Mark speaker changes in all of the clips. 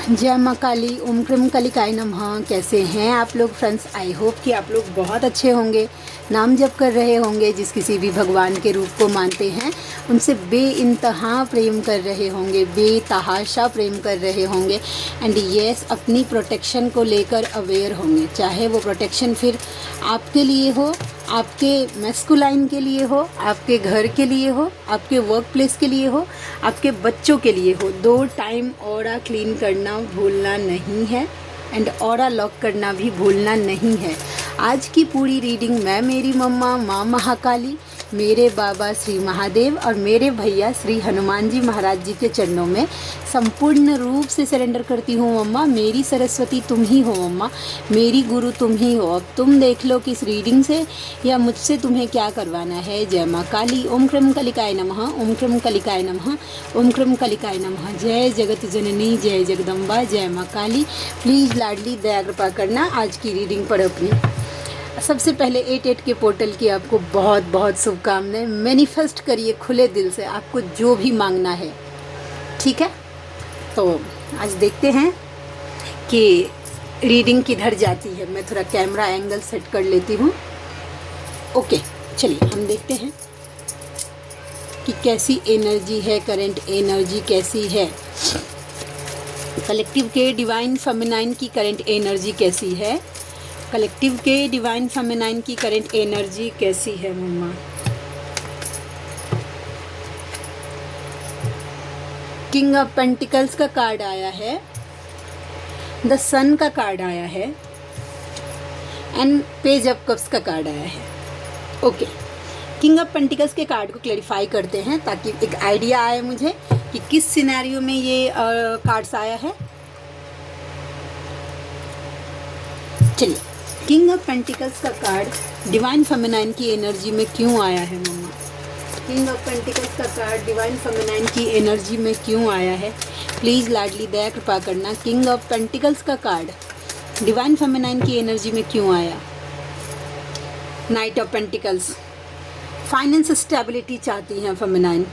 Speaker 1: जय माँ काली, ओम क्रम कालिकाय नमः। कैसे हैं आप लोग फ्रेंड्स? आई होप कि आप लोग बहुत अच्छे होंगे, नाम जप कर रहे होंगे, जिस किसी भी भगवान के रूप को मानते हैं उनसे बेइंतहा प्रेम कर रहे होंगे, बेतहाशा प्रेम कर रहे होंगे। एंड यस, अपनी प्रोटेक्शन को लेकर अवेयर होंगे, चाहे वो प्रोटेक्शन फिर आपके लिए हो, आपके मैस्कुलाइन के लिए हो, आपके घर के लिए हो, आपके वर्क प्लेस के लिए हो, आपके बच्चों के लिए हो। 2 टाइम ऑरा क्लीन करना भूलना नहीं है एंड ऑरा लॉक करना भी भूलना नहीं है। आज की पूरी रीडिंग मैं, मेरी मम्मा माँ महाकाली, मेरे बाबा श्री महादेव और मेरे भैया श्री हनुमान जी महाराज जी के चरणों में संपूर्ण रूप से सरेंडर करती हूँ। मम्मा मेरी सरस्वती तुम ही हो, मम्मा मेरी गुरु तुम ही हो। अब तुम देख लो कि इस रीडिंग से या मुझसे तुम्हें क्या करवाना है। जय माँ काली, ओम क्रम कलिकाय नमः, ओम क्रम कलिकाय नमः, ओम क्रम कलिकाय नमः। जय जगत जननी, जय जगदम्बा, जय माँ काली। प्लीज़ लाडली दया कृपा करना, आज की रीडिंग पढ़ो अपनी। सबसे पहले 88 के पोर्टल की आपको बहुत बहुत शुभकामनाएं। मैनिफेस्ट करिए खुले दिल से आपको जो भी मांगना है, ठीक है? तो आज देखते हैं कि रीडिंग किधर जाती है। मैं थोड़ा कैमरा एंगल सेट कर लेती हूँ। ओके, चलिए हम देखते हैं कि कैसी एनर्जी है, करंट एनर्जी कैसी है, कलेक्टिव के डिवाइन फेमिनाइन की करंट एनर्जी कैसी है, कलेक्टिव के डिवाइन फेमिनाइन की करंट एनर्जी कैसी है मम्मा। किंग ऑफ पेंटिकल्स का कार्ड आया है, द सन का कार्ड आया है एंड पेज ऑफ कप्स का कार्ड आया है। ओके, किंग ऑफ पेंटिकल्स के कार्ड को क्लैरिफाई करते हैं ताकि एक आइडिया आए मुझे कि किस सिनेरियो में ये कार्ड्स आया है। चलिए, किंग ऑफ पेंटिकल्स का कार्ड डिवाइन फेमिनाइन की एनर्जी में क्यों आया है मम्मा? किंग ऑफ पेंटिकल्स का कार्ड डिवाइन फेमिनाइन की एनर्जी में क्यों आया है? प्लीज़ लाडली दया कृपा करना। किंग ऑफ पेंटिकल्स का कार्ड डिवाइन फेमिनाइन की एनर्जी में क्यों आया? Night of pentacles, finance stability चाहती हैं फेमिनाइन,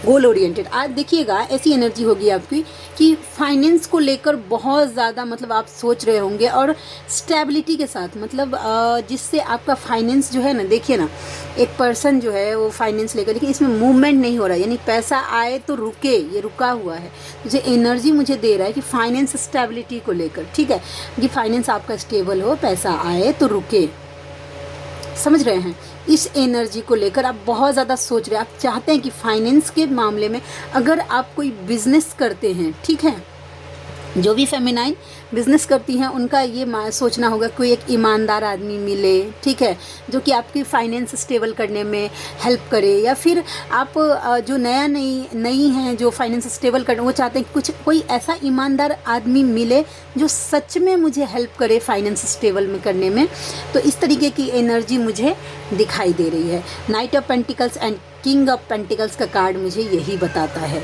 Speaker 1: गोल ओरिएंटेड। आज देखिएगा ऐसी एनर्जी होगी आपकी कि फाइनेंस को लेकर बहुत ज़्यादा मतलब आप सोच रहे होंगे और स्टेबिलिटी के साथ मतलब जिससे आपका फाइनेंस जो है ना, देखिए ना, एक पर्सन जो है वो फाइनेंस लेकर, लेकिन इसमें मूवमेंट नहीं हो रहा है, यानी पैसा आए तो रुके, ये रुका हुआ है। मुझे एनर्जी मुझे दे रहा है कि फाइनेंस स्टेबिलिटी को लेकर, ठीक है, कि फाइनेंस आपका स्टेबल हो, पैसा आए तो रुके। समझ रहे हैं? इस एनर्जी को लेकर आप बहुत ज़्यादा सोच रहे हैं। आप चाहते हैं कि फाइनेंस के मामले में अगर आप कोई बिजनेस करते हैं, ठीक है, जो भी फेमिनाइन बिजनेस करती हैं उनका ये सोचना होगा कोई एक ईमानदार आदमी मिले, ठीक है, जो कि आपकी फाइनेंस स्टेबल करने में हेल्प करे, या फिर आप जो नई हैं जो फाइनेंस स्टेबल कर, वो चाहते हैं कि कुछ कोई ऐसा ईमानदार आदमी मिले जो सच में मुझे हेल्प करे फाइनेंस स्टेबल में करने में। तो इस तरीके की एनर्जी मुझे दिखाई दे रही है। Night of pentacles and king of pentacles का कार्ड मुझे यही बताता है,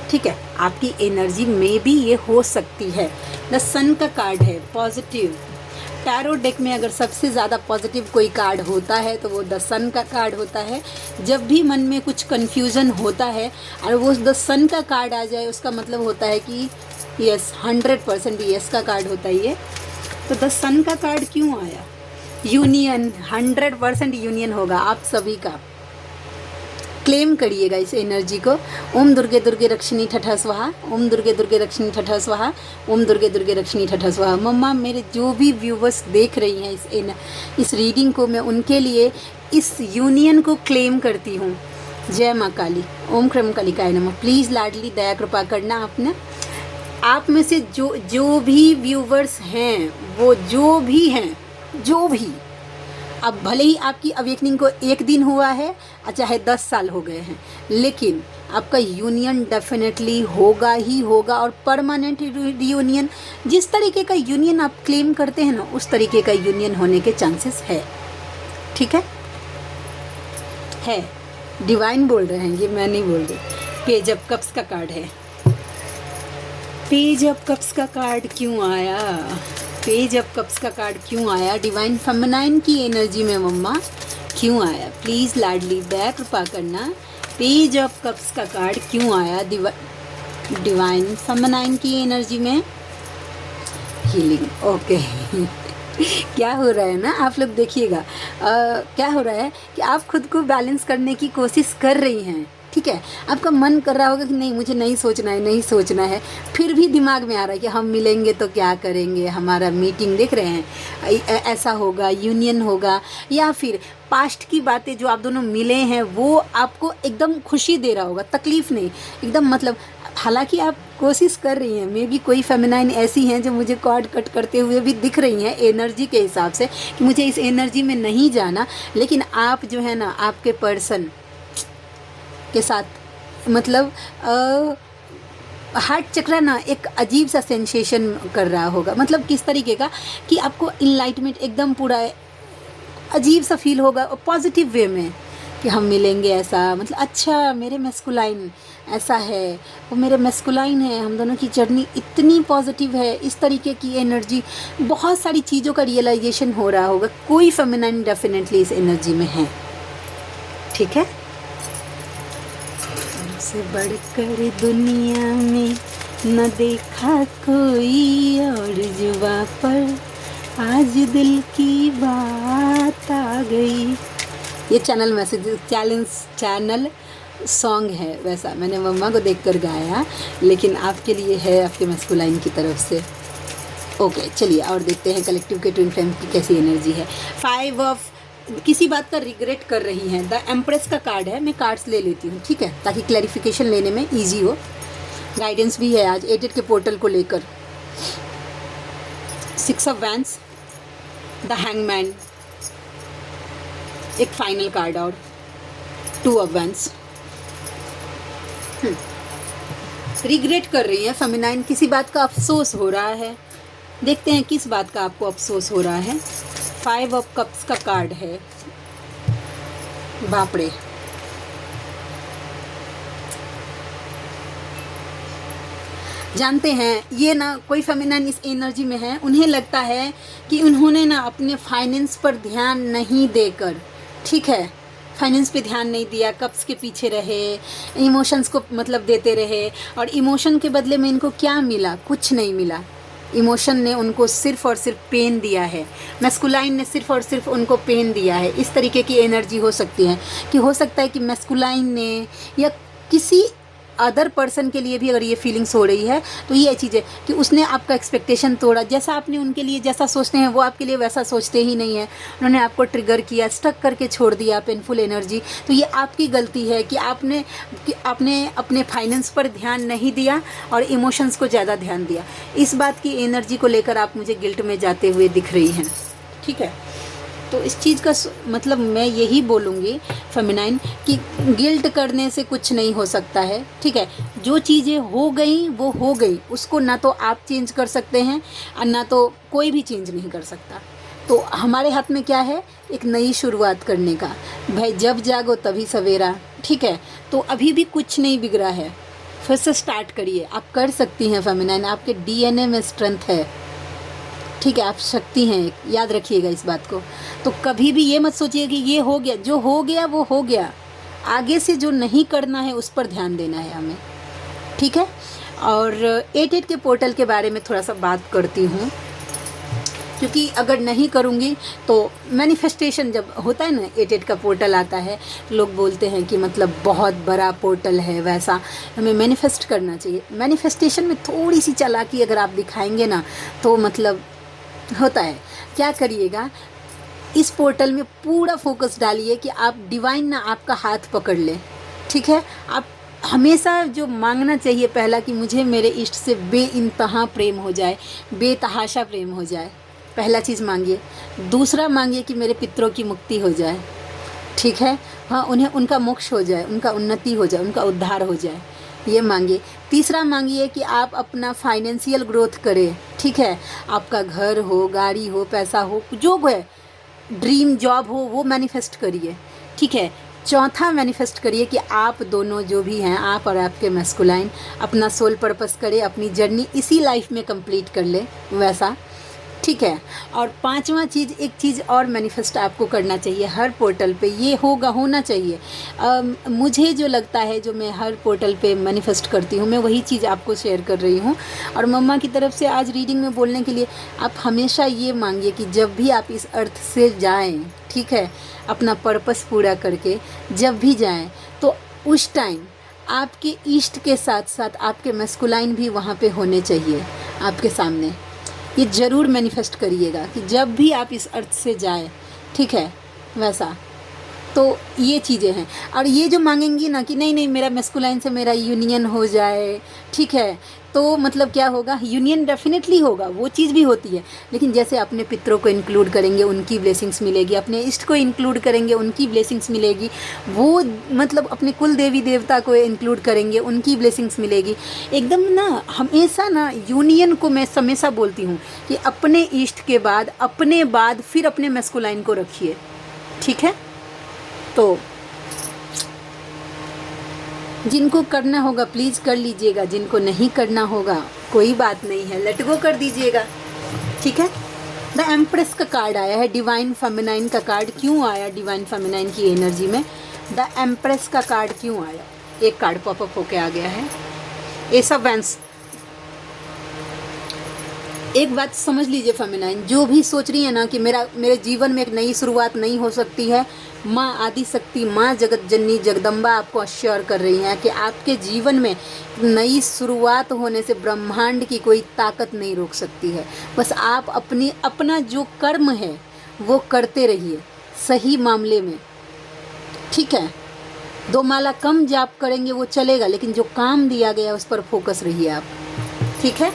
Speaker 1: ठीक है, आपकी एनर्जी में भी ये हो सकती है। द सन का कार्ड है पॉजिटिव। टैरो डेक में अगर सबसे ज़्यादा पॉजिटिव कोई कार्ड होता है तो वो द सन का कार्ड होता है। जब भी मन में कुछ कन्फ्यूज़न होता है और वो द सन का कार्ड आ जाए, उसका मतलब होता है कि यस, 100% यस का कार्ड होता है ये। तो द सन का कार्ड क्यों आया? यूनियन, 100% यूनियन होगा आप सभी का। क्लेम करिएगा इस एनर्जी को। ओम दुर्गे दुर्गे रक्षिणी ठठा स्वाहा, ओम दुर्गे दुर्गे रक्षिणी ठठा स्वाहा, ओम दुर्गे दुर्गे रक्षिणी ठठा स्वाहा। मम्मा मेरे जो भी व्यूवर्स देख रही हैं इस रीडिंग को, मैं उनके लिए इस यूनियन को क्लेम करती हूँ। जय माँ काली, ओम क्रम कलिकाय नमः। प्लीज़ लाडली दया कृपा करना अपना। आप में से जो भी व्यूवर्स हैं, वो जो भी अब भले ही आपकी अवेकनिंग को 1 दिन हुआ है चाहे 10 साल हो गए हैं, लेकिन आपका यूनियन डेफिनेटली होगा ही होगा, और परमानेंट यूनियन, जिस तरीके का यूनियन आप क्लेम करते हैं ना, उस तरीके का यूनियन होने के चांसेस है, ठीक है। डिवाइन बोल रहे हैं, ये मैं नहीं बोल रही। पेज ऑफ कप्स का कार्ड है। पेज ऑफ कप्स का कार्ड क्यों आया? पेज ऑफ कप्स का कार्ड क्यों आया? डिवाइन फेमिनाइन की एनर्जी में मम्मा क्यों आया? प्लीज़ लाडली दया कृपा करना। पेज ऑफ कप्स का कार्ड क्यों आया डिवाइन फेमिनाइन की एनर्जी में? हीलिंग। ओके क्या हो रहा है ना, आप लोग देखिएगा, क्या हो रहा है कि आप खुद को बैलेंस करने की कोशिश कर रही हैं, ठीक है। आपका मन कर रहा होगा कि नहीं मुझे नहीं सोचना है, नहीं सोचना है, फिर भी दिमाग में आ रहा है कि हम मिलेंगे तो क्या करेंगे, हमारा मीटिंग देख रहे हैं ऐसा होगा, यूनियन होगा, या फिर पास्ट की बातें जो आप दोनों मिले हैं वो आपको एकदम खुशी दे रहा होगा, तकलीफ़ नहीं, एकदम मतलब हालांकि आप कोशिश कर रही हैं। मे बी कोई फेमिनाइन ऐसी हैं जो मुझे कॉर्ड कट करते हुए भी दिख रही हैं एनर्जी के हिसाब से कि मुझे इस एनर्जी में नहीं जाना, लेकिन आप जो है ना आपके पर्सन के साथ मतलब हार्ट चक्र ना एक अजीब सा सेंसेशन कर रहा होगा, मतलब किस तरीके का कि आपको इनलाइटमेंट एकदम पूरा अजीब सा फील होगा पॉजिटिव वे में कि हम मिलेंगे, ऐसा मतलब अच्छा मेरे मैस्कुलाइन ऐसा है, वो मेरे मैस्कुलाइन है, हम दोनों की जर्नी इतनी पॉजिटिव है, इस तरीके की एनर्जी, बहुत सारी चीज़ों का रियलाइजेशन हो रहा होगा। कोई फेमिनाइन डेफिनेटली इस एनर्जी में है, ठीक है। से बढ़कर दुनिया में न देखा कोई और जुबां पर आज दिल की बात आ गई। ये चैनल मैसेज चैनल सॉन्ग है, वैसा मैंने मम्मा को देखकर गाया, लेकिन आपके लिए है, आपके मैस्कुलाइन की तरफ से। ओके चलिए और देखते हैं कलेक्टिव के ट्विन फ्लेम की कैसी एनर्जी है। 5 ऑफ किसी बात का रिग्रेट कर रही हैं, द एम्प्रेस का कार्ड है, मैं कार्ड्स ले लेती हूँ, ठीक है, ताकि क्लैरिफिकेशन लेने में ईजी हो। गाइडेंस भी है आज 8 के पोर्टल को लेकर। 6 ऑफ वैंड्स, द हैंगमैन, एक फाइनल कार्ड और 2 ऑफ वैंड्स। रिग्रेट कर रही है फेमिनाइन, किसी बात का अफसोस हो रहा है। देखते हैं किस बात का आपको अफसोस हो रहा है। 5 ऑफ कप्स का कार्ड है, बाप रे। जानते हैं ये ना कोई फेमिनाइन इस एनर्जी में है, उन्हें लगता है कि उन्होंने ना अपने फाइनेंस पर ध्यान नहीं देकर, ठीक है, फाइनेंस पे ध्यान नहीं दिया, कप्स के पीछे रहे, इमोशंस को मतलब देते रहे, और इमोशन के बदले में इनको क्या मिला, कुछ नहीं मिला। इमोशन ने उनको सिर्फ़ और सिर्फ पेन दिया है, मैस्कुलाइन ने सिर्फ़ और सिर्फ उनको पेन दिया है। इस तरीके की एनर्जी हो सकती है कि हो सकता है कि मैस्कुलाइन ने या किसी अदर पर्सन के लिए भी अगर ये फीलिंग्स हो रही है तो ये चीज़ है कि उसने आपका एक्सपेक्टेशन तोड़ा, जैसा आपने उनके लिए जैसा सोचते हैं वो आपके लिए वैसा सोचते ही नहीं है, उन्होंने आपको ट्रिगर किया, स्टक करके छोड़ दिया पेनफुल एनर्जी। तो ये आपकी गलती है कि आपने अपने फाइनेंस पर ध्यान नहीं दिया और इमोशंस को ज़्यादा ध्यान दिया। इस बात की एनर्जी को लेकर आप मुझे गिल्ट में जाते हुए दिख रही हैं, ठीक है। तो इस चीज़ का मतलब मैं यही बोलूँगी फेमिनाइन कि गिल्ट करने से कुछ नहीं हो सकता है, ठीक है। जो चीज़ें हो गई वो हो गई, उसको ना तो आप चेंज कर सकते हैं और ना तो कोई भी चेंज नहीं कर सकता। तो हमारे हाथ में क्या है, एक नई शुरुआत करने का। भाई जब जागो तभी सवेरा, ठीक है। तो अभी भी कुछ नहीं बिगड़ा है, फिर से स्टार्ट करिए, आप कर सकती हैं फेमिनाइन, आपके डीएनए में स्ट्रेंथ है, ठीक है, आप शक्ति हैं, याद रखिएगा इस बात को। तो कभी भी ये मत सोचिए कि ये हो गया, जो हो गया वो हो गया, आगे से जो नहीं करना है उस पर ध्यान देना है हमें, ठीक है। और 8 के पोर्टल के बारे में थोड़ा सा बात करती हूँ, क्योंकि अगर नहीं करूँगी तो मैनिफेस्टेशन जब होता है ना, 8 का पोर्टल आता है, लोग बोलते हैं कि मतलब बहुत बड़ा पोर्टल है, वैसा हमें मैनिफेस्ट करना चाहिए। मैनिफेस्टेशन में थोड़ी सी चालाकी अगर आप दिखाएंगे ना तो मतलब होता है। क्या करिएगा, इस पोर्टल में पूरा फोकस डालिए कि आप डिवाइन ना आपका हाथ पकड़ ले, ठीक है। आप हमेशा जो मांगना चाहिए पहला कि मुझे मेरे इष्ट से बेइंतहा प्रेम हो जाए, बेतहाशा प्रेम हो जाए, पहला चीज़ मांगिए। दूसरा मांगिए कि मेरे पितरों की मुक्ति हो जाए, ठीक है, हाँ, उन्हें उनका मोक्ष हो जाए, उनका उन्नति हो जाए, उनका उद्धार हो जाए, ये मांगिए। तीसरा मांगिए कि आप अपना फाइनेंशियल ग्रोथ करें, ठीक है, आपका घर हो, गाड़ी हो, पैसा हो, जो है ड्रीम जॉब हो, वो मैनिफेस्ट करिए, ठीक है। चौथा मैनिफेस्ट करिए कि आप दोनों जो भी हैं, आप और आपके मैस्कुलाइन अपना सोल पर्पस करें, अपनी जर्नी इसी लाइफ में कंप्लीट कर ले, वैसा, ठीक। ठीक है। और पांचवा चीज़, एक चीज़ और मैनिफेस्ट आपको करना चाहिए हर पोर्टल पे, ये होना चाहिए। मुझे जो लगता है, जो मैं हर पोर्टल पे मैनिफेस्ट करती हूँ, मैं वही चीज़ आपको शेयर कर रही हूँ। और मम्मा की तरफ से आज रीडिंग में बोलने के लिए आप हमेशा ये मांगिए कि जब भी आप इस अर्थ से जाएं, ठीक है, अपना पर्पस पूरा करके जब भी जाएं, तो उस टाइम आपके ईस्ट के साथ साथ आपके मैस्कुलाइन भी वहाँ पे होने चाहिए आपके सामने। ये ज़रूर मैनिफेस्ट करिएगा कि जब भी आप इस अर्थ से जाए, ठीक है, वैसा। तो ये चीज़ें हैं। और ये जो मांगेंगी ना कि नहीं नहीं मेरा मैस्कुलाइन से मेरा यूनियन हो जाए, ठीक है, तो मतलब क्या होगा, यूनियन डेफिनेटली होगा, वो चीज़ भी होती है। लेकिन जैसे अपने पितरों को इंक्लूड करेंगे उनकी ब्लेसिंग्स मिलेगी, अपने इष्ट को इंक्लूड करेंगे उनकी ब्लेसिंग्स मिलेगी, वो मतलब अपने कुल देवी देवता को इंक्लूड करेंगे उनकी ब्लेसिंग्स मिलेगी। एकदम ना हमेशा ना यूनियन को मैं हमेशा बोलती हूँ कि अपने इष्ट के बाद, अपने बाद फिर अपने मैस्कुलाइन को रखिए, ठीक है। तो जिनको करना होगा प्लीज़ कर लीजिएगा, जिनको नहीं करना होगा कोई बात नहीं है, लेट गो कर दीजिएगा, ठीक है। द एम्प्रेस का कार्ड आया है, डिवाइन फेमिनाइन का कार्ड क्यों आया डिवाइन फेमिनाइन की एनर्जी में? द एम्प्रेस का कार्ड क्यों आया? एक कार्ड पॉपअप होके आ गया है, एस ऑफ वैंड्स। एक बात समझ लीजिए फेमिनाइन, जो भी सोच रही है ना कि मेरे जीवन में एक नई शुरुआत नहीं हो सकती है, माँ आदि शक्ति, माँ जगत जननी जगदम्बा आपको अश्योर कर रही हैं कि आपके जीवन में नई शुरुआत होने से ब्रह्मांड की कोई ताकत नहीं रोक सकती है। बस आप अपना जो कर्म है वो करते रहिए सही मामले में, ठीक है। 2 माला कम जाप करेंगे वो चलेगा, लेकिन जो काम दिया गया उस पर फोकस रहिए आप, ठीक है।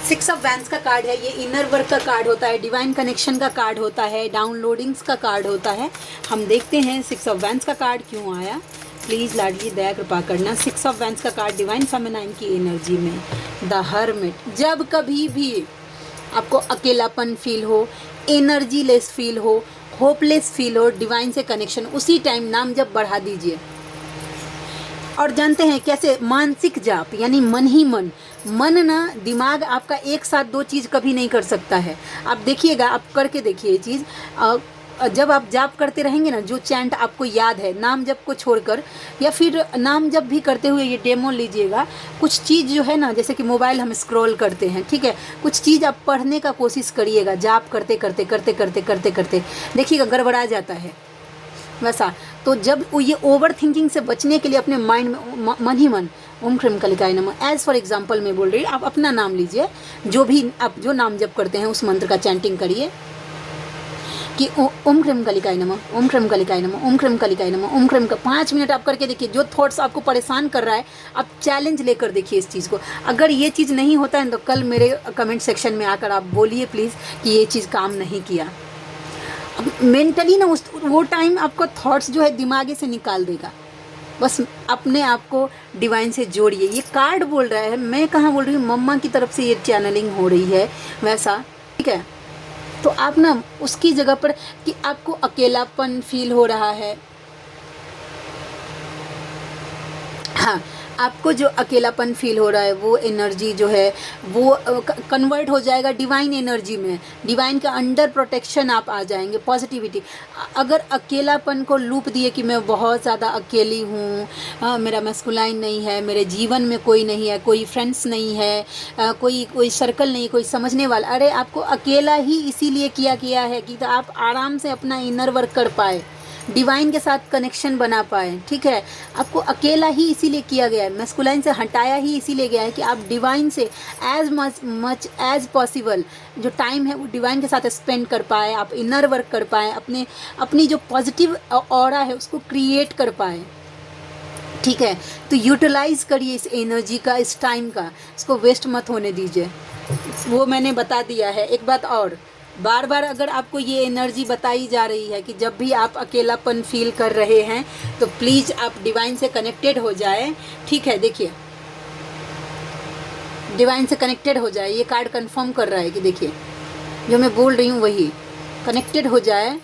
Speaker 1: 6 ऑफ वैंड्स का कार्ड है, ये इनर वर्क का कार्ड होता है, डिवाइन कनेक्शन का कार्ड होता है, डाउनलोडिंग्स का कार्ड होता है। हम देखते हैं 6 ऑफ वैंड्स का कार्ड क्यों आया। प्लीज़ लाडली दया कृपा करना। 6 ऑफ वैंड्स का कार्ड डिवाइन फेमिनाइन की एनर्जी में द हर्मिट। जब कभी भी आपको अकेलापन फील हो, एनर्जी लेस फील हो, होपलेस फील हो, डिवाइन से कनेक्शन, उसी टाइम नाम जब बढ़ा दीजिए। और जानते हैं कैसे? मानसिक जाप, यानी मन ही मन ना, दिमाग आपका एक साथ 2 चीज़ कभी नहीं कर सकता है। आप देखिएगा, आप करके देखिए ये चीज़। जब आप जाप करते रहेंगे ना, जो चैंट आपको याद है नाम जप को छोड़कर, या फिर नाम जप भी करते हुए ये डेमो लीजिएगा। कुछ चीज़ जो है ना, जैसे कि मोबाइल हम स्क्रॉल करते हैं, ठीक है, कुछ चीज़ आप पढ़ने का कोशिश करिएगा, जाप करते करते करते करते करते करते देखिएगा गड़बड़ा जाता है वैसा। तो जब ये ओवर थिंकिंग से बचने के लिए अपने माइंड में मन ही मन ओम ह्रीम कलिकाय नमः, एज फॉर एग्जांपल मैं बोल रही हूँ, आप अपना नाम लीजिए, जो भी आप जो नाम जप करते हैं उस मंत्र का चैंटिंग करिए कि ओम ह्रीम कलिकाय नमः, ओम ह्रीम कलिकाय नमः, ओम ह्रीम कलिकाय नमः, ओम ह्रीम का 5 मिनट आप करके देखिए। जो थॉट्स आपको परेशान कर रहा है, आप चैलेंज लेकर देखिए इस चीज़ को। अगर ये चीज़ नहीं होता है तो कल मेरे कमेंट सेक्शन में आकर आप बोलिए प्लीज़ कि ये चीज़ काम नहीं किया। मेंटली ना वो टाइम आपका थॉट्स जो है दिमागे से निकाल देगा। बस अपने आप को डिवाइन से जोड़िए। ये कार्ड बोल रहा है, मैं कहाँ बोल रही हूँ, मम्मा की तरफ से ये चैनलिंग हो रही है वैसा, ठीक है। तो आप ना उसकी जगह पर कि आपको अकेलापन फील हो रहा है, हाँ, आपको जो अकेलापन फील हो रहा है वो एनर्जी जो है वो कन्वर्ट हो जाएगा डिवाइन एनर्जी में। डिवाइन का अंडर प्रोटेक्शन आप आ जाएंगे, पॉजिटिविटी। अगर अकेलापन को लूप दिए कि मैं बहुत ज़्यादा अकेली हूँ, मेरा मैस्कुलाइन नहीं है, मेरे जीवन में कोई नहीं है, कोई फ्रेंड्स नहीं है, कोई सर्कल नहीं, कोई समझने वाला, अरे आपको अकेला ही इसीलिए किया गया है कि तो आप आराम से अपना इनर वर्क कर पाए, डिवाइन के साथ कनेक्शन बना पाए, ठीक है। आपको अकेला ही इसीलिए किया गया है, मैस्कुलाइन से हटाया ही इसीलिए गया है कि आप डिवाइन से एज मच एज पॉसिबल जो टाइम है वो डिवाइन के साथ स्पेंड कर पाए, आप इनर वर्क कर पाए, अपनी जो पॉजिटिव ऑरा है उसको क्रिएट कर पाए, ठीक है। तो यूटिलाइज करिए इस एनर्जी का, इस टाइम का, इसको वेस्ट मत होने दीजिए। वो मैंने बता दिया है। एक बात और, बार बार अगर आपको ये एनर्जी बताई जा रही है कि जब भी आप अकेलापन फील कर रहे हैं तो प्लीज़ आप डिवाइन से कनेक्टेड हो जाए, ठीक है। देखिए डिवाइन से कनेक्टेड हो जाए, ये कार्ड कंफर्म कर रहा है कि देखिए जो मैं बोल रही हूँ वही कनेक्टेड हो जाए,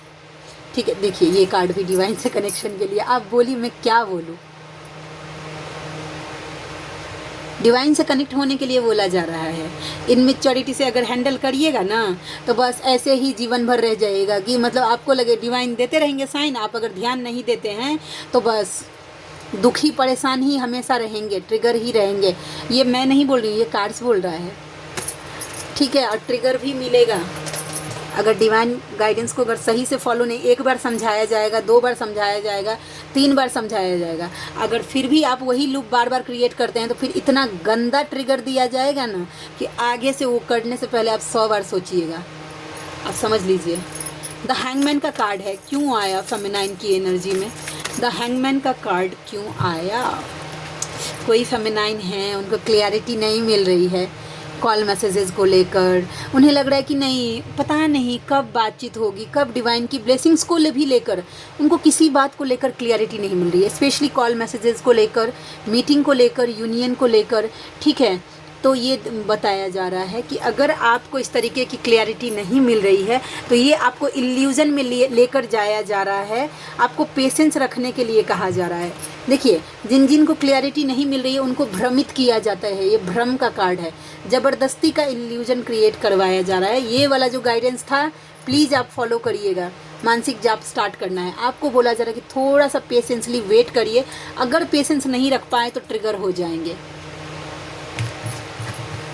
Speaker 1: ठीक है। देखिए ये कार्ड भी डिवाइन से कनेक्शन के लिए। आप बोलिए मैं क्या बोलूँ, डिवाइन से कनेक्ट होने के लिए बोला जा रहा है। इनमेच्योरिटी से अगर हैंडल करिएगा ना तो बस ऐसे ही जीवन भर रह जाएगा कि मतलब आपको लगे डिवाइन देते रहेंगे साइन, आप अगर ध्यान नहीं देते हैं तो बस दुखी परेशान ही हमेशा रहेंगे, ट्रिगर ही रहेंगे। ये मैं नहीं बोल रही हूँ, ये कार्ड्स बोल रहा है, ठीक है। और ट्रिगर भी मिलेगा अगर डिवाइन गाइडेंस को अगर सही से फॉलो नहीं, एक बार समझाया जाएगा, 2 बार समझाया जाएगा, 3 बार समझाया जाएगा, अगर फिर भी आप वही लूप बार बार क्रिएट करते हैं तो फिर इतना गंदा ट्रिगर दिया जाएगा ना कि आगे से वो करने से पहले आप 100 बार सोचिएगा। आप समझ लीजिए। द हैंगमैन का कार्ड है, क्यों आया फेमिनाइन की एनर्जी में? द हैंगमैन का कार्ड क्यों आया? कोई फेमिनाइन है, उनको क्लियरिटी नहीं मिल रही है कॉल मैसेजेस को लेकर। उन्हें लग रहा है कि नहीं, पता नहीं कब बातचीत होगी, कब डिवाइन की ब्लेसिंग्स को भी लेकर उनको किसी बात को लेकर क्लियरिटी नहीं मिल रही है, स्पेशली कॉल मैसेजेस को लेकर, मीटिंग को लेकर, यूनियन को लेकर, ठीक है। तो ये बताया जा रहा है कि अगर आपको इस तरीके की क्लियरिटी नहीं मिल रही है तो ये आपको इल्यूज़न में लेकर जाया जा रहा है, आपको पेशेंस रखने के लिए कहा जा रहा है। देखिए, जिन जिन को क्लियरिटी नहीं मिल रही है उनको भ्रमित किया जाता है, ये भ्रम का कार्ड है, ज़बरदस्ती का इल्यूज़न क्रिएट करवाया जा रहा है। ये वाला जो गाइडेंस था प्लीज़ आप फॉलो करिएगा। मानसिक जाप स्टार्ट करना है, आपको बोला जा रहा है कि थोड़ा सा पेशेंसली वेट करिए, अगर पेशेंस नहीं रख पाए तो ट्रिगर हो जाएंगे,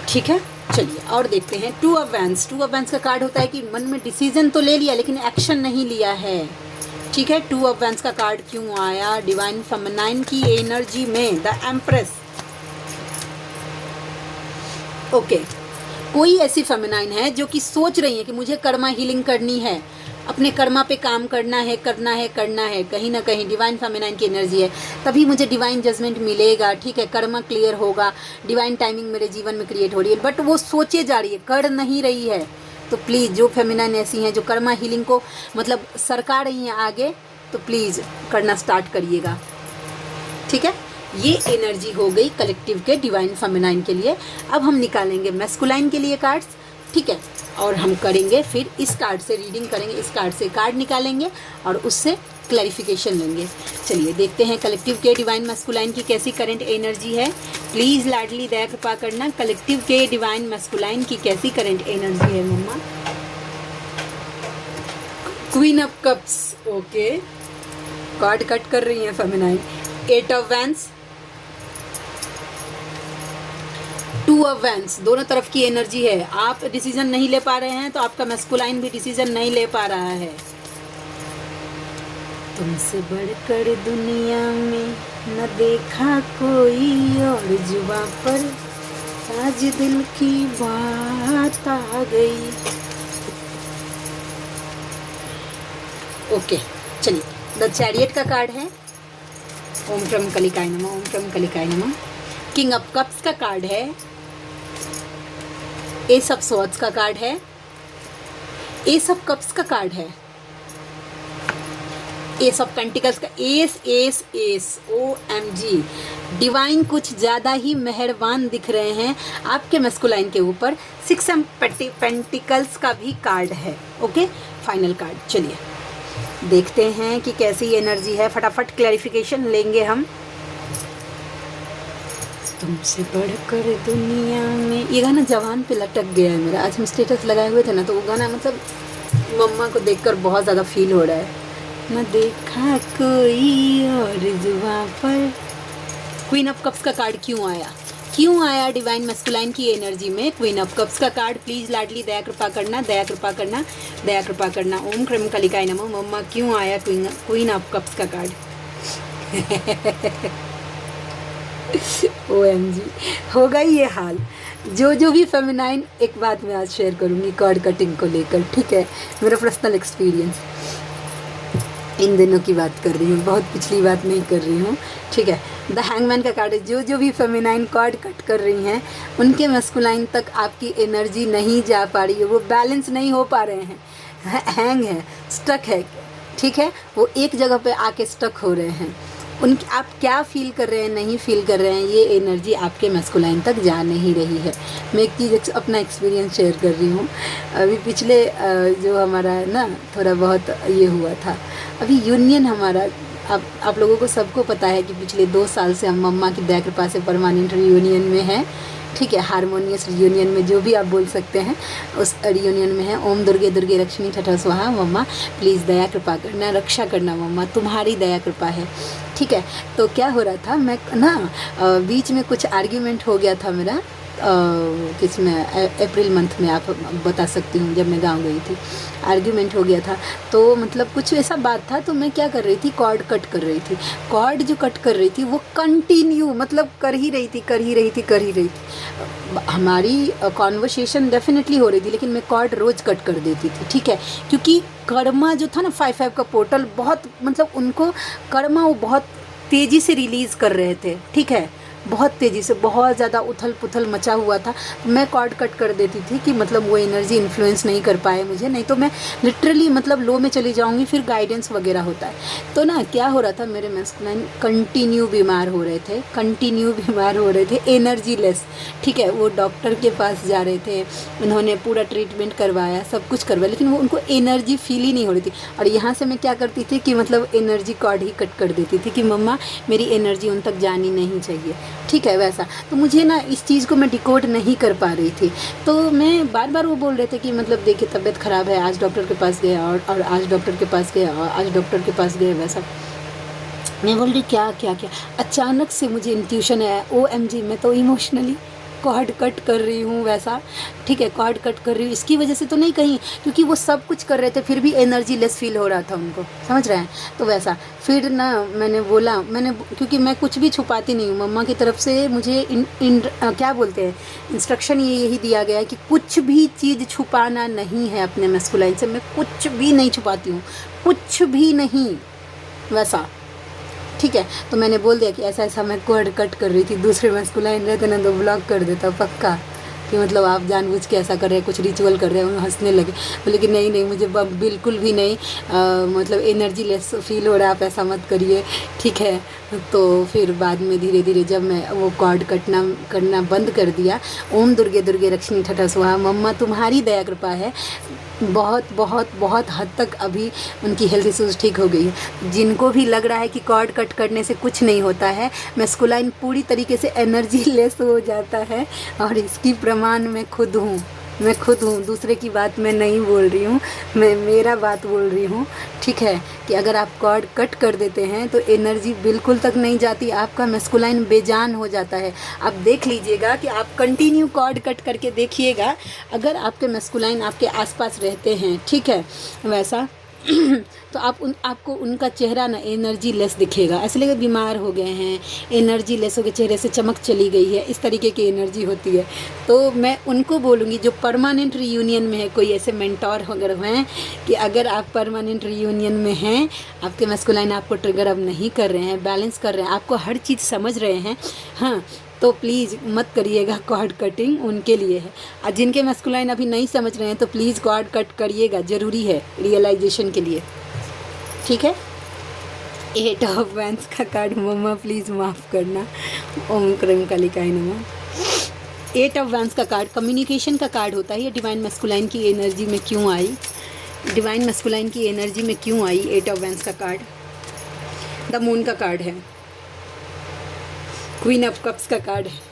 Speaker 1: ठीक है। चलिए और देखते हैं 2 ऑफ वैंड्स। 2 ऑफ वैंड्स का कार्ड होता है कि मन में डिसीजन तो ले लिया लेकिन एक्शन नहीं लिया है, ठीक है। 2 ऑफ वैंड्स का कार्ड क्यों आया डिवाइन फेमिनाइन की एनर्जी में? The empress. ओके, कोई ऐसी फेमिनाइन है जो कि सोच रही है कि मुझे कर्मा हीलिंग करनी है, अपने कर्मा पे काम करना है, करना है, करना है। कहीं ना कहीं डिवाइन फेमिनाइन की एनर्जी है, तभी मुझे डिवाइन जजमेंट मिलेगा, ठीक है, कर्मा क्लियर होगा, डिवाइन टाइमिंग मेरे जीवन में क्रिएट हो रही है, बट वो सोचे जा रही है, कर नहीं रही है। तो प्लीज़ जो फेमिनाइन ऐसी हैं जो कर्मा हीलिंग को मतलब सरका रही हैं आगे, तो प्लीज़ करना स्टार्ट करिएगा, ठीक है। ये एनर्जी हो गई कलेक्टिव के डिवाइन फेमिनाइन के लिए। अब हम निकालेंगे मैस्कुलाइन के लिए कार्ड्स, ठीक है, और हम करेंगे फिर इस कार्ड से रीडिंग करेंगे, इस कार्ड से कार्ड निकालेंगे और उससे क्लैरिफिकेशन लेंगे। चलिए देखते हैं कलेक्टिव के डिवाइन मैस्कुलाइन की कैसी करंट एनर्जी है। प्लीज़ लाडली दया कृपा करना, कलेक्टिव के डिवाइन मैस्कुलाइन की कैसी करंट एनर्जी है मम्मा? Queen of cups, okay, card cut कर रही हैं feminine. 8 of wands, 2 of wands, दोनों तरफ की एनर्जी है। आप डिसीजन नहीं ले पा रहे हैं तो आपका मैस्कुलाइन भी डिसीजन नहीं ले पा रहा है। तुमसे बढ़कर दुनिया में न देखा कोई और, जुबां पर आज दिल की बात आ गई। ओके, चलिए द चैरियट का कार्ड है। ओम क्रम कलिकाय नमः, ओम क्रम कलिकाय नमः। किंग ऑफ कप्स का कार्ड है। एस ऑफ स्वॉर्ड्स का कार्ड है। एस ऑफ कप्स का कार्ड है। एस ऑफ पेंटिकल्स का S S S, OMG, divine कुछ ज़्यादा ही मेहरबान दिख रहे हैं आपके मैस्कुलाइन के ऊपर। 6 ऑफ पेंटिकल्स का भी कार्ड है। Okay, final card. चलिए देखते हैं कि कैसी एनर्जी है, फटाफट क्लैरिफिकेशन लेंगे हम। तुमसे बढ़कर दुनिया में, ये गाना जवान पे लटक गया है मेरा। आज हम स्टेटस लगाए हुए थे ना, तो वो गाना मतलब मम्मा को देखकर बहुत ज़्यादा फील हो रहा है। न देखा कोई और जुबां पर। क्वीन ऑफ कप्स का कार्ड क्यों आया? क्यों आया डिवाइन मैस्कुलाइन की एनर्जी में क्वीन ऑफ कप्स का कार्ड? प्लीज़ लाडली दया कृपा करना, दया कृपा करना, दया कृपा करना। ओम क्रम कलिकाय नमः। मम्मा क्यों आया क्वीन ऑफ कप्स का कार्ड? OMG, होगा ही ये हाल। जो भी फेमिनाइन, एक बात मैं आज शेयर करूँगी कार्ड कटिंग को लेकर, ठीक है, मेरा पर्सनल एक्सपीरियंस, इन दिनों की बात कर रही हूँ, बहुत पिछली बात नहीं कर रही हूँ, ठीक है। द हैंगमैन का कार्ड है। जो भी फेमिनाइन कार्ड कट कर रही हैं उनके मैस्कुलाइन तक आपकी एनर्जी नहीं जा पा रही है, वो बैलेंस नहीं हो पा रहे हैं, हैंग है, स्टक है, ठीक है, वो एक जगह पे आके स्टक हो रहे हैं। उनकी आप क्या फ़ील कर रहे हैं, नहीं फ़ील कर रहे हैं, ये एनर्जी आपके मैस्कुलाइन तक जा नहीं रही है। मैं एक चीज़ अपना एक्सपीरियंस शेयर कर रही हूँ। अभी पिछले जो हमारा ना थोड़ा बहुत ये हुआ था, अभी यूनियन हमारा अब आप लोगों को सबको पता है कि पिछले 2 साल से हम मम्मा की दया कृपा से परमानेंट रियूनियन में हैं, ठीक है, हारमोनियस रियूनियन में, जो भी आप बोल सकते हैं उस रियूनियन में है। ओम दुर्गे दुर्गे रक्षिणी ठठा स्वाहा। मम्मा प्लीज़ दया कृपा करना, रक्षा करना मम्मा, तुम्हारी दया कृपा है, ठीक है। तो क्या हो रहा था, मैं ना बीच में कुछ आर्ग्यूमेंट हो गया था मेरा किस में अप्रैल मंथ में, आप बता सकती हूँ, जब मैं गाँव गई थी आर्ग्यूमेंट हो गया था। तो मतलब कुछ ऐसा बात था, तो मैं क्या कर रही थी, कॉर्ड कट कर रही थी। कॉर्ड जो कट कर रही थी वो कंटिन्यू मतलब कर ही रही थी। हमारी कॉन्वर्सेशन डेफिनेटली हो रही थी, लेकिन मैं कॉर्ड रोज़ कट कर देती थी, ठीक है, क्योंकि कर्मा जो था ना 5-5 का पोर्टल, बहुत मतलब उनको कर्मा वो बहुत तेज़ी से रिलीज़ कर रहे थे, ठीक है, बहुत तेज़ी से, बहुत ज़्यादा उथल पुथल मचा हुआ था। मैं कॉर्ड कट कर देती थी कि मतलब वो एनर्जी इन्फ्लुएंस नहीं कर पाए मुझे, नहीं तो मैं लिटरली मतलब लो में चली जाऊंगी, फिर गाइडेंस वगैरह होता है। तो ना क्या हो रहा था, मेरे मैस्कुलाइन कंटिन्यू बीमार हो रहे थे, एनर्जी लेस, ठीक है। वो डॉक्टर के पास जा रहे थे, उन्होंने पूरा ट्रीटमेंट करवाया, सब कुछ करवाया, लेकिन वो उनको एनर्जी फील ही नहीं हो रही थी। और यहाँ से मैं क्या करती थी कि मतलब एनर्जी कॉर्ड ही कट कर देती थी कि मम्मा मेरी एनर्जी उन तक जानी नहीं चाहिए, ठीक है, वैसा। तो मुझे ना इस चीज़ को मैं डिकोड नहीं कर पा रही थी। तो मैं बार बार वो बोल रहे थे कि मतलब देखिए तबीयत ख़राब है, आज डॉक्टर के पास गए और आज डॉक्टर के पास गए और आज डॉक्टर के पास गए, वैसा। मैं बोल रही क्या क्या क्या, अचानक से मुझे इंट्यूशन आया, OMG मैं तो इमोशनली कॉर्ड कट कर रही हूँ, वैसा, ठीक है, कॉर्ड कट कर रही हूँ। इसकी वजह से तो नहीं कहीं, क्योंकि वो सब कुछ कर रहे थे फिर भी एनर्जी लेस फील हो रहा था उनको, समझ रहे हैं। तो वैसा फिर ना मैंने बोला, क्योंकि मैं कुछ भी छुपाती नहीं हूँ, मम्मा की तरफ से मुझे क्या बोलते हैं, इंस्ट्रक्शन यही दिया गया है कि कुछ भी चीज़ छुपाना नहीं है अपने मैस्कुलाइन से। मैं कुछ भी नहीं छुपाती हूँ, कुछ भी नहीं, वैसा, ठीक है। तो मैंने बोल दिया कि ऐसा ऐसा मैं कॉर्ड कट कर रही थी। दूसरे मैस्कुलाइन रहते ना तो ब्लॉक कर देता पक्का, कि मतलब आप जानबूझ के ऐसा कर रहे हैं, कुछ रिचुअल कर रहे हैं। उन्हें हंसने लगे, बोले कि नहीं मुझे बिल्कुल भी नहीं, मतलब एनर्जी लेस फील हो रहा है, आप ऐसा मत करिए, ठीक है। तो फिर बाद में धीरे धीरे जब मैं वो कॉर्ड करना बंद कर दिया, ओम दुर्गे दुर्गे रक्षिणी ठठा स्वाहा। मम्मा तुम्हारी दया कृपा है, बहुत बहुत बहुत हद तक अभी उनकी हेल्थ इश्यूज़ ठीक हो गई है। जिनको भी लग रहा है कि कॉर्ड कट करने से कुछ नहीं होता है, मैस्कुलाइन पूरी तरीके से एनर्जी लेस हो जाता है, और इसकी प्रमाण मैं खुद हूँ, दूसरे की बात मैं नहीं बोल रही हूँ, मैं मेरा बात बोल रही हूँ, ठीक है। कि अगर आप कॉर्ड कट कर देते हैं तो एनर्जी बिल्कुल तक नहीं जाती, आपका मैस्कुलाइन बेजान हो जाता है। आप देख लीजिएगा कि आप कंटिन्यू कॉर्ड कट करके देखिएगा, अगर आपके मैस्कुलाइन आपके आसपास रहते हैं, ठीक है, वैसा तो आपको उनका चेहरा ना एनर्जी लेस दिखेगा, ऐसे लगेगा बीमार हो गए हैं, एनर्जी लेस हो गए, चेहरे से चमक चली गई है, इस तरीके की एनर्जी होती है। तो मैं उनको बोलूँगी जो परमानेंट रियूनियन में है, कोई ऐसे मेंटोर वगैरह हैं कि अगर आप परमानेंट रियूनियन में हैं, आपके मैस्कुलाइन आपको ट्रिगर अब नहीं कर रहे हैं, बैलेंस कर रहे हैं, आपको हर चीज़ समझ रहे हैं, हाँ, तो प्लीज़ मत करिएगा कॉर्ड कटिंग, उनके लिए है। और जिनके मैस्कुलाइन अभी नहीं समझ रहे हैं तो प्लीज़ कॉर्ड कट करिएगा, ज़रूरी है रियलाइजेशन के लिए, ठीक है। 8 ऑफ वैंस का कार्ड, मम्मा प्लीज़ माफ़ करना, ओम क्रम कालिकाय नमः। 8 ऑफ वैंस का कार्ड कम्युनिकेशन का कार्ड होता है। ये डिवाइन मैस्कुलाइन की एनर्जी में क्यों आई, 8 ऑफ वैंस का कार्ड द मून का कार्ड है, क्वीन ऑफ कप्स का कार्ड है।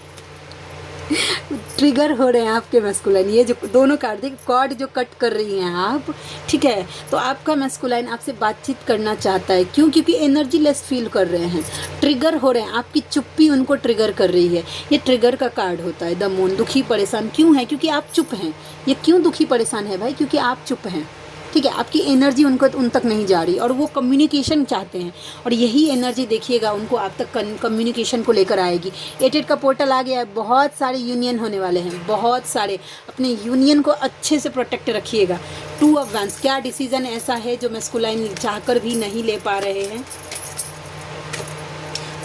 Speaker 1: ट्रिगर हो रहे हैं आपके मैस्कुलाइन, ये जो दोनों कार्ड देखिए, कॉर्ड जो कट कर रही हैं आप, ठीक है, तो आपका मैस्कुलाइन आपसे बातचीत करना चाहता है। क्यों? क्योंकि एनर्जी लेस फील कर रहे हैं, ट्रिगर हो रहे हैं, आपकी चुप्पी उनको ट्रिगर कर रही है। ये ट्रिगर का कार्ड होता है द मून। दुखी परेशान क्यों है? क्योंकि आप चुप हैं। ये क्यों दुखी परेशान है भाई? क्योंकि आप चुप हैं, ठीक है, आपकी एनर्जी उन तक नहीं जा रही और वो कम्युनिकेशन चाहते हैं, और यही एनर्जी देखिएगा उनको आप तक कम्युनिकेशन को लेकर आएगी। 8 का पोर्टल आ गया है, बहुत सारे यूनियन होने वाले हैं, बहुत सारे। अपने यूनियन को अच्छे से प्रोटेक्ट रखिएगा। 2 ऑफ वैंस, क्या डिसीजन ऐसा है जो मैस्कुलाइन चाहकर भी नहीं ले पा रहे हैं?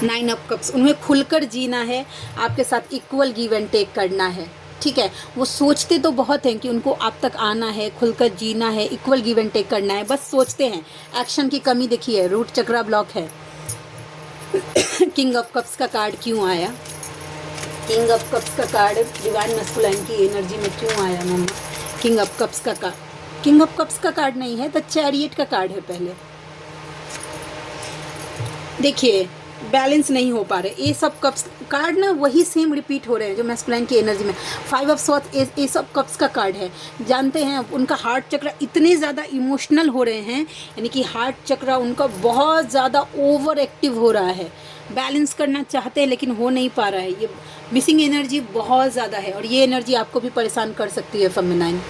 Speaker 1: 9 ऑफ कप्स, उन्हें खुलकर जीना है, आपके साथ इक्वल गिव एंड टेक करना है, ठीक है। वो सोचते तो बहुत हैं कि उनको आप तक आना है, खुलकर जीना है, इक्वल गिव एंड टेक करना है, बस सोचते हैं। एक्शन की कमी देखिए, रूट चक्रा ब्लॉक है। किंग ऑफ कप्स का कार्ड क्यों आया? किंग ऑफ कप्स का कार्ड डिवाइन मैस्कुलाइन की एनर्जी में क्यों आया मम्मा? किंग ऑफ कप्स का कार्ड, किंग ऑफ कप्स का कार्ड नहीं है, द चैरियट का कार्ड है पहले। देखिए बैलेंस नहीं हो पा रहे, ये सब कप्स कार्ड ना वही सेम रिपीट हो रहे हैं जो मैस्कुलाइन की एनर्जी में। 5 ऑफ स्वॉर्ड्स ये सब कप्स का कार्ड है। जानते हैं उनका हार्ट चक्र इतने ज़्यादा इमोशनल हो रहे हैं, यानी कि हार्ट चक्र उनका बहुत ज़्यादा ओवर एक्टिव हो रहा है। बैलेंस करना चाहते हैं लेकिन हो नहीं पा रहा है। ये मिसिंग एनर्जी बहुत ज़्यादा है और ये एनर्जी आपको भी परेशान कर सकती है। फेमिनाइन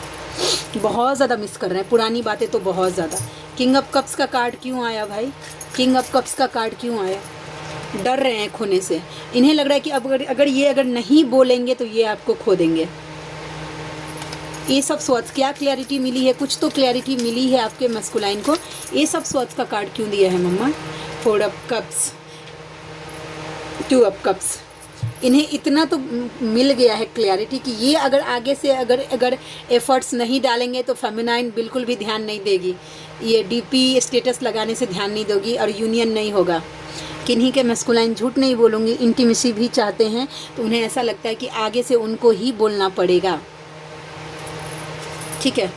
Speaker 1: बहुत ज़्यादा मिस कर रहे हैं पुरानी बातें तो बहुत ज़्यादा। किंग ऑफ कप्स का कार्ड क्यों आया भाई? किंग ऑफ कप्स का कार्ड क्यों आया? डर रहे हैं खोने से। इन्हें लग रहा है कि अब अगर नहीं बोलेंगे तो ये आपको खो देंगे। ये सब स्वॉर्ड्स क्या क्लैरिटी मिली है? कुछ तो क्लैरिटी मिली है आपके मैस्कुलाइन को। ये सब स्वॉर्ड्स का कार्ड क्यों दिया है मम्मा? 4 ऑफ कप्स, 2 ऑफ कप्स। इन्हें इतना तो मिल गया है क्लैरिटी कि ये अगर आगे से अगर एफर्ट्स नहीं डालेंगे तो फेमिनाइन बिल्कुल भी ध्यान नहीं देगी। ये डीपी स्टेटस लगाने से ध्यान नहीं दोगी और यूनियन नहीं होगा। किन्हीं के मैस्कुलाइन झूठ नहीं बोलूँगी, इंटीमेसी भी चाहते हैं तो उन्हें ऐसा लगता है कि आगे से उनको ही बोलना पड़ेगा। ठीक है,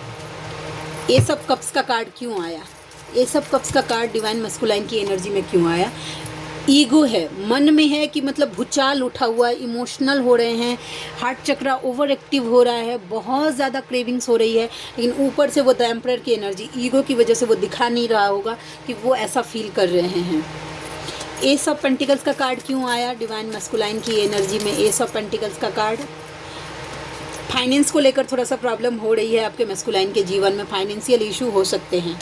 Speaker 1: ये सब कप्स का कार्ड क्यों आया? ये सब कप्स का कार्ड डिवाइन मैस्कुलाइन की एनर्जी में क्यों आया? ईगो है, मन में है कि मतलब भूचाल उठा हुआ है, इमोशनल हो रहे हैं, हार्ट चक्रा ओवर एक्टिव हो रहा है, बहुत ज़्यादा क्रेविंग्स हो रही है। लेकिन ऊपर से वो द एम्परर की एनर्जी ईगो की वजह से वो दिखा नहीं रहा होगा कि वो ऐसा फील कर रहे हैं। एस ऑफ पेंटिकल्स का कार्ड क्यों आया डिवाइन मैस्कुलाइन की एनर्जी में? एस ऑफ पेंटिकल्स का कार्ड फाइनेंस को लेकर थोड़ा सा प्रॉब्लम हो रही है आपके मैस्कुलाइन के जीवन में, फाइनेंशियल इशू हो सकते हैं।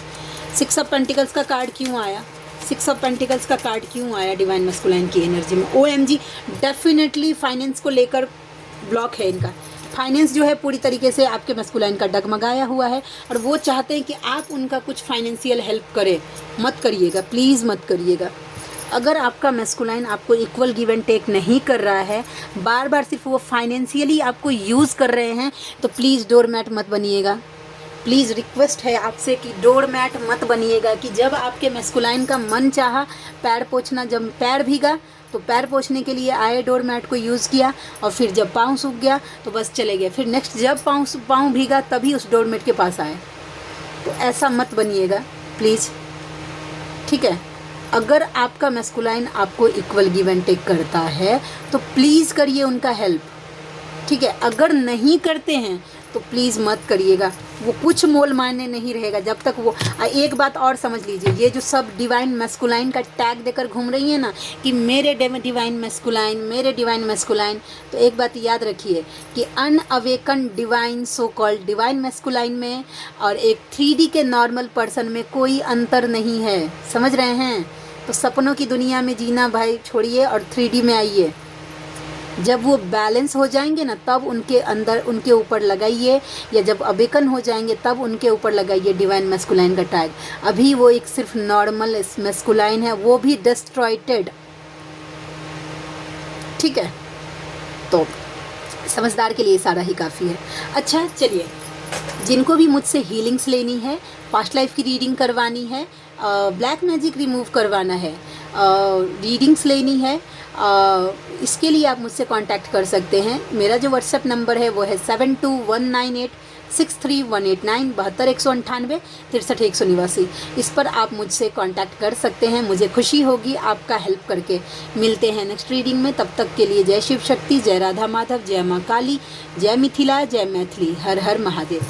Speaker 1: 6 ऑफ पेंटिकल्स का कार्ड क्यों आया? 6 ऑफ पेंटिकल्स का कार्ड क्यों आया डिवाइन मैस्कुलाइन की एनर्जी में? OMG, डेफिनेटली फाइनेंस को लेकर ब्लॉक है इनका। फाइनेंस जो है पूरी तरीके से आपके मैस्कुलाइन का डगमगाया हुआ है और वो चाहते हैं कि आप उनका कुछ फाइनेंशियल हेल्प करें। मत करिएगा, प्लीज़ मत करिएगा। अगर आपका मैस्कुलाइन आपको इक्वल गिव एंड टेक नहीं कर रहा है, बार बार सिर्फ वो फाइनेंशियली आपको यूज़ कर रहे हैं, तो प्लीज़ डोरमैट मत बनिएगा। प्लीज़ रिक्वेस्ट है आपसे कि डोरमैट मत बनिएगा। कि जब आपके मैस्कुलाइन का मन चाहा पैर पोंछना, जब पैर भीगा तो पैर पोंछने के लिए आए, डोरमैट को यूज़ किया और फिर जब पाँव सूख गया तो बस चले गए। फिर नेक्स्ट जब पाँव भीगा तभी उस डोरमैट के पास आए। तो ऐसा मत बनिएगा प्लीज़, ठीक है। अगर आपका मैस्कुलाइन आपको इक्वल गिव एंड टेक करता है तो प्लीज़ करिए उनका हेल्प, ठीक है। अगर नहीं करते हैं तो प्लीज़ मत करिएगा, वो कुछ मोल मायने नहीं रहेगा जब तक वो। एक बात और समझ लीजिए, ये जो सब डिवाइन मैस्कुलाइन का टैग देकर घूम रही है ना कि मेरे डिवाइन मैस्कुलाइन, मेरे डिवाइन मैस्कुलाइन, तो एक बात याद रखिए कि unawaken divine so called divine masculine में और एक 3D के नॉर्मल पर्सन में कोई अंतर नहीं है, समझ रहे हैं। तो सपनों की दुनिया में जीना भाई छोड़िए और 3D में आइए। जब वो बैलेंस हो जाएंगे ना तब उनके अंदर, उनके ऊपर लगाइए, या जब अवेकन हो जाएंगे तब उनके ऊपर लगाइए डिवाइन मैस्कुलाइन का टैग। अभी वो एक सिर्फ नॉर्मल मैस्कुलाइन है, वो भी डिस्ट्रॉयटेड, ठीक है। तो समझदार के लिए सारा ही काफ़ी है। अच्छा चलिए, जिनको भी मुझसे हीलिंग्स लेनी है, पास्ट लाइफ की रीडिंग करवानी है, ब्लैक मैजिक रिमूव करवाना है, रीडिंग्स लेनी है, इसके लिए आप मुझसे कांटेक्ट कर सकते हैं। मेरा जो व्हाट्सएप नंबर है वो है 7219863189 72198 63189। इस पर आप मुझसे कांटेक्ट कर सकते हैं। मुझे खुशी होगी आपका हेल्प करके। मिलते हैं नेक्स्ट रीडिंग में, तब तक के लिए जय शिव शक्ति, जय राधा माधव, जय माँ काली, जय मिथिला, जय मैथिली, हर हर महादेव।